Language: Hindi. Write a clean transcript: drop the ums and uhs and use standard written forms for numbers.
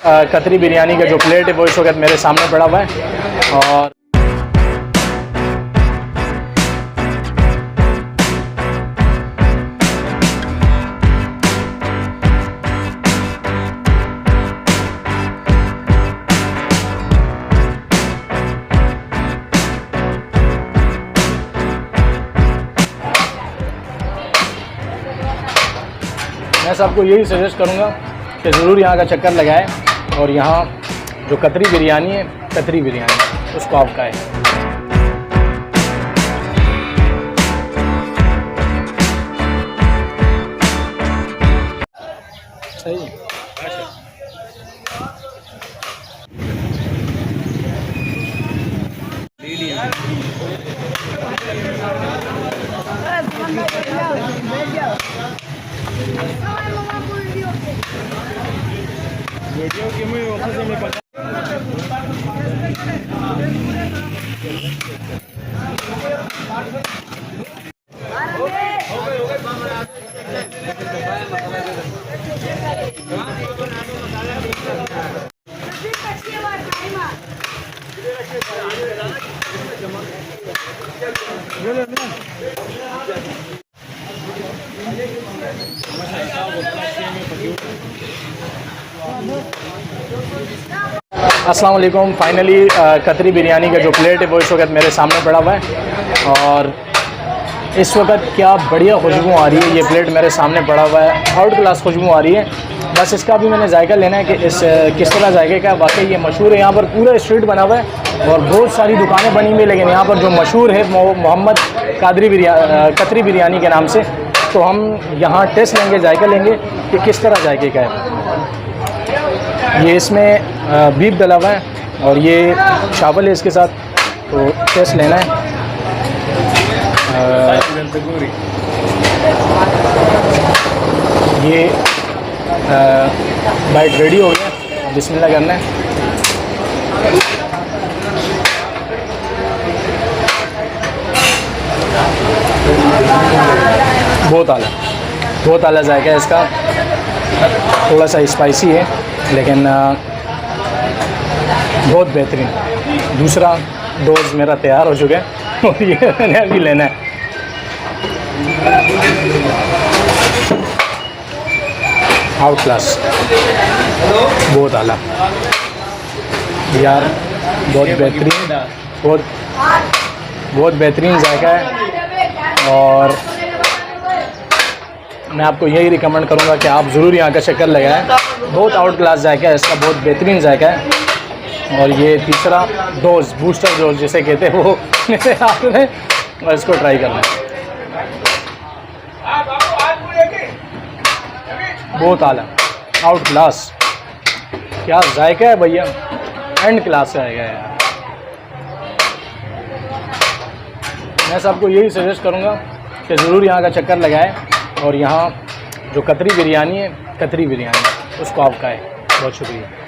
कतरी बिरयानी का जो प्लेट है वो इस वक्त मेरे सामने पड़ा हुआ है। और मैं सबको यही सजेस्ट करूँगा कि ज़रूर यहाँ का चक्कर लगाएं और यहाँ जो कतरी बिरयानी है, कतरी बिरयानी, उसको आप खाएं। सही वीडियो की मैं ऑफिस में पता अस्सलाम वालेकुम। फाइनली कतरी बिरयानी का जो प्लेट है वो इस वक्त मेरे सामने पड़ा हुआ है और इस वक्त क्या बढ़िया खुशबू आ रही है। ये प्लेट मेरे सामने पड़ा हुआ है, आउट क्लास खुशबू आ रही है। बस इसका भी मैंने जायका लेना है कि किस तरह जायके का। वाकई ये मशहूर है, यहाँ पर पूरा स्ट्रीट बना हुआ है और बहुत सारी दुकानें बनी हुई है, लेकिन यहाँ पर जो मशहूर है मोहम्मद कतरी बिरयानी के नाम से। तो हम यहाँ टेस्ट लेंगे, जायका लेंगे कि किस तरह जायके का है। ये इसमें बीफ डला हुआ है और ये चावल है इसके साथ, तो टेस्ट लेना है। ये बाइट रेडी हो गया, बिस्मिल्लाह करना है। बहुत आला जायका है इसका, थोड़ा सा स्पाइसी है लेकिन बहुत बेहतरीन। दूसरा डोज मेरा तैयार हो चुका है और ये मैंने अभी लेना है। आउट क्लास, बहुत आला यार, बहुत बेहतरीन, बहुत बेहतरीन जायका है। और मैं आपको यही रिकमेंड करूँगा कि आप ज़रूर यहाँ का चक्कर लगाएं। बहुत आउट क्लास जायका है इसका, बहुत बेहतरीन जायका है। और ये तीसरा डोज, बूस्टर डोज जिसे कहते हैं, वो मेरे हाथ में, और इसको ट्राई करना है। बहुत आला, आउट क्लास, क्या जायका है भैया, एंड क्लास जायका है यार। मैं सबको यही सजेस्ट करूँगा कि ज़रूर यहाँ का चक्कर लगाएं और यहाँ जो कतरी बिरयानी है, कतरी बिरयानी, उसको आप खाएं। बहुत शुक्रिया।